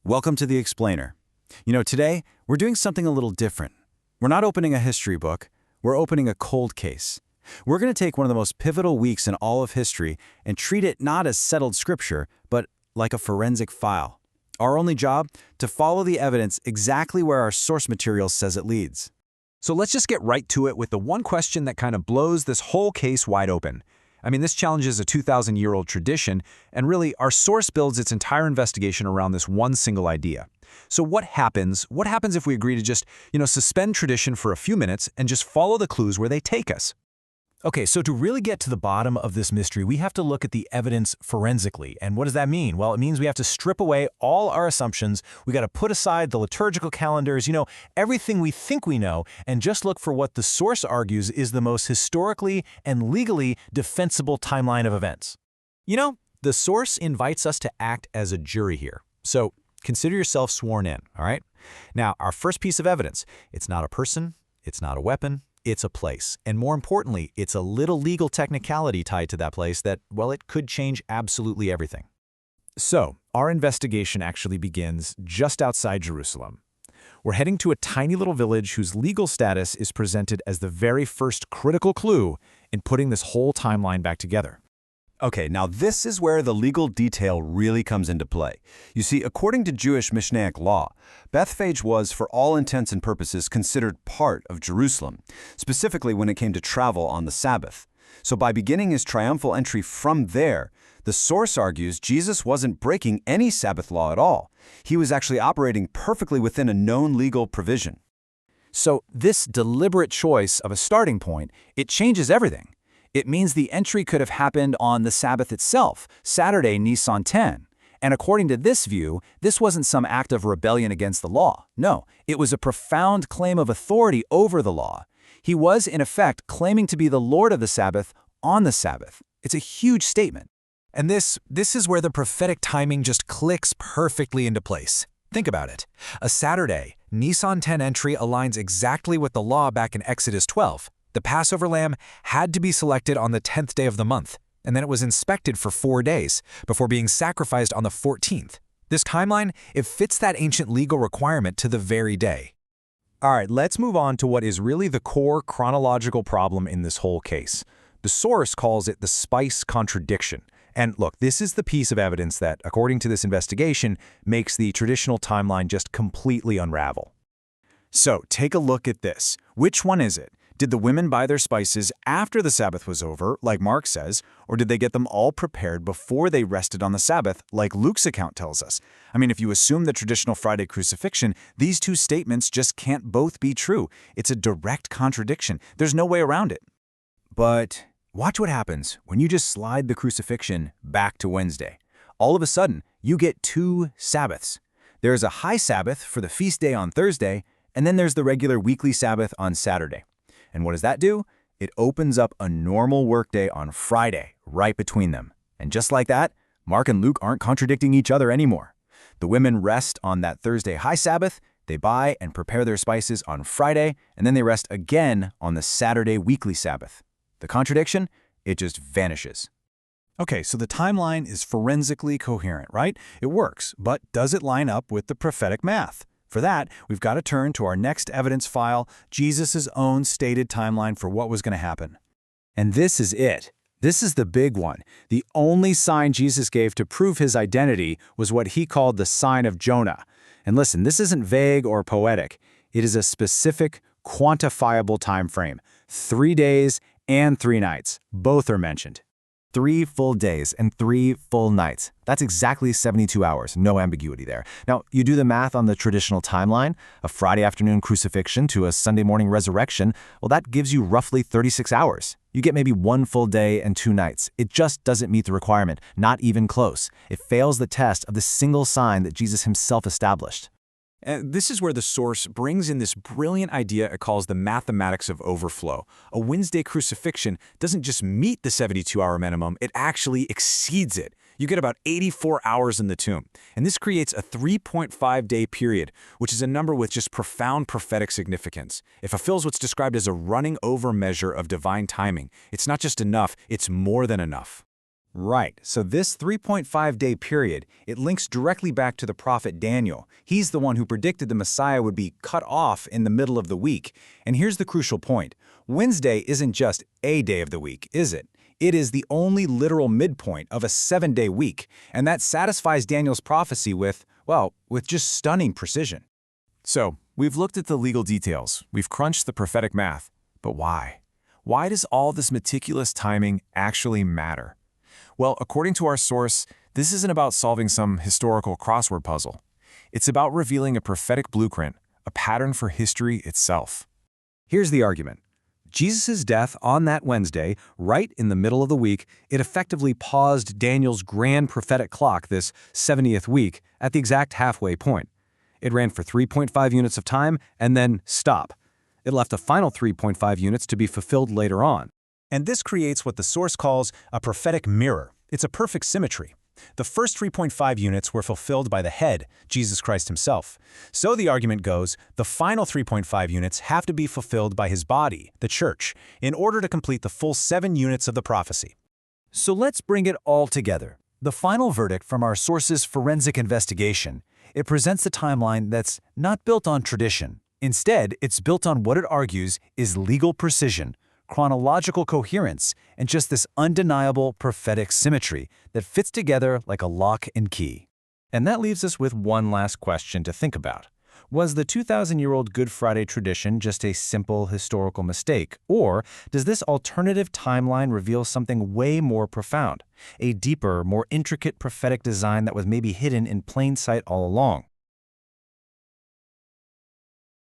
Welcome to The Explainer. Today, we're doing something a little different. We're not opening a history book, we're opening a cold case. We're going to take one of the most pivotal weeks in all of history and treat it not as settled scripture, but like a forensic file. Our only job? To follow the evidence exactly where our source material says it leads. So let's just get right to it with the one question that kind of blows this whole case wide open. This challenges a 2,000-year-old tradition, and really, our source builds its entire investigation around this one single idea. So what happens? What happens if we agree to just, suspend tradition for a few minutes and just follow the clues where they take us? Okay, so to really get to the bottom of this mystery, we have to look at the evidence forensically. And what does that mean? Well, it means we have to strip away all our assumptions. We got to put aside the liturgical calendars, everything we think we know, and just look for what the source argues is the most historically and legally defensible timeline of events. The source invites us to act as a jury here. So consider yourself sworn in, all right? Now, our first piece of evidence, it's not a person, it's not a weapon, it's a place. And more importantly, it's a little legal technicality tied to that place that, well, it could change absolutely everything. So, our investigation actually begins just outside Jerusalem. We're heading to a tiny little village whose legal status is presented as the very first critical clue in putting this whole timeline back together. Okay, now this is where the legal detail really comes into play. You see, according to Jewish Mishnaic law, Bethphage was, for all intents and purposes, considered part of Jerusalem, specifically when it came to travel on the Sabbath. So by beginning his triumphal entry from there, the source argues Jesus wasn't breaking any Sabbath law at all. He was actually operating perfectly within a known legal provision. So this deliberate choice of a starting point, it changes everything. It means the entry could have happened on the Sabbath itself, Saturday, Nisan 10. And according to this view, this wasn't some act of rebellion against the law. No, it was a profound claim of authority over the law. He was, in effect, claiming to be the Lord of the Sabbath on the Sabbath. It's a huge statement. And this is where the prophetic timing just clicks perfectly into place. Think about it. A Saturday, Nisan 10 entry aligns exactly with the law back in Exodus 12. The Passover lamb had to be selected on the 10th day of the month, and then it was inspected for 4 days before being sacrificed on the 14th. This timeline, it fits that ancient legal requirement to the very day. All right, let's move on to what is really the core chronological problem in this whole case. The source calls it the spice contradiction. And look, this is the piece of evidence that, according to this investigation, makes the traditional timeline just completely unravel. So take a look at this. Which one is it? Did the women buy their spices after the Sabbath was over, like Mark says, or did they get them all prepared before they rested on the Sabbath, like Luke's account tells us? If you assume the traditional Friday crucifixion, these two statements just can't both be true. It's a direct contradiction. There's no way around it. But watch what happens when you just slide the crucifixion back to Wednesday. All of a sudden, you get two Sabbaths. There's a high Sabbath for the feast day on Thursday, and then there's the regular weekly Sabbath on Saturday. And what does that do? It opens up a normal workday on Friday, right between them. And just like that, Mark and Luke aren't contradicting each other anymore. The women rest on that Thursday high Sabbath, they buy and prepare their spices on Friday, and then they rest again on the Saturday weekly Sabbath. The contradiction? It just vanishes. Okay, so the timeline is forensically coherent, right? It works, but does it line up with the prophetic math? For that, we've got to turn to our next evidence file, Jesus' own stated timeline for what was going to happen. And this is it. This is the big one. The only sign Jesus gave to prove his identity was what he called the sign of Jonah. And listen, this isn't vague or poetic. It is a specific, quantifiable time frame. 3 days and 3 nights. Both are mentioned. 3 full days and 3 full nights. That's exactly 72 hours, no ambiguity there. Now, you do the math on the traditional timeline, a Friday afternoon crucifixion to a Sunday morning resurrection, well, that gives you roughly 36 hours. You get maybe 1 full day and 2 nights. It just doesn't meet the requirement, not even close. It fails the test of the single sign that Jesus himself established. And this is where the source brings in this brilliant idea it calls the mathematics of overflow. A Wednesday crucifixion doesn't just meet the 72-hour minimum, it actually exceeds it. You get about 84 hours in the tomb. And this creates a 3.5-day period, which is a number with just profound prophetic significance. It fulfills what's described as a running over measure of divine timing. It's not just enough, it's more than enough. Right, so this 3.5-day period, it links directly back to the prophet Daniel. He's the one who predicted the Messiah would be cut off in the middle of the week. And here's the crucial point. Wednesday isn't just a day of the week, is it? It is the only literal midpoint of a 7-day week, and that satisfies Daniel's prophecy with just stunning precision. So, we've looked at the legal details, we've crunched the prophetic math, but why? Why does all this meticulous timing actually matter? Well, according to our source, this isn't about solving some historical crossword puzzle. It's about revealing a prophetic blueprint, a pattern for history itself. Here's the argument. Jesus' death on that Wednesday, right in the middle of the week, it effectively paused Daniel's grand prophetic clock this 70th week at the exact halfway point. It ran for 3.5 units of time and then stop. It left a final 3.5 units to be fulfilled later on. And this creates what the source calls a prophetic mirror. It's a perfect symmetry. The first 3.5 units were fulfilled by the head, Jesus Christ himself. So the argument goes, the final 3.5 units have to be fulfilled by his body, the church, in order to complete the full 7 units of the prophecy. So let's bring it all together. The final verdict from our source's forensic investigation, it presents a timeline that's not built on tradition. Instead, it's built on what it argues is legal precision, chronological coherence, and just this undeniable prophetic symmetry that fits together like a lock and key. And that leaves us with one last question to think about. Was the 2,000-year-old Good Friday tradition just a simple historical mistake, or does this alternative timeline reveal something way more profound, a deeper, more intricate prophetic design that was maybe hidden in plain sight all along?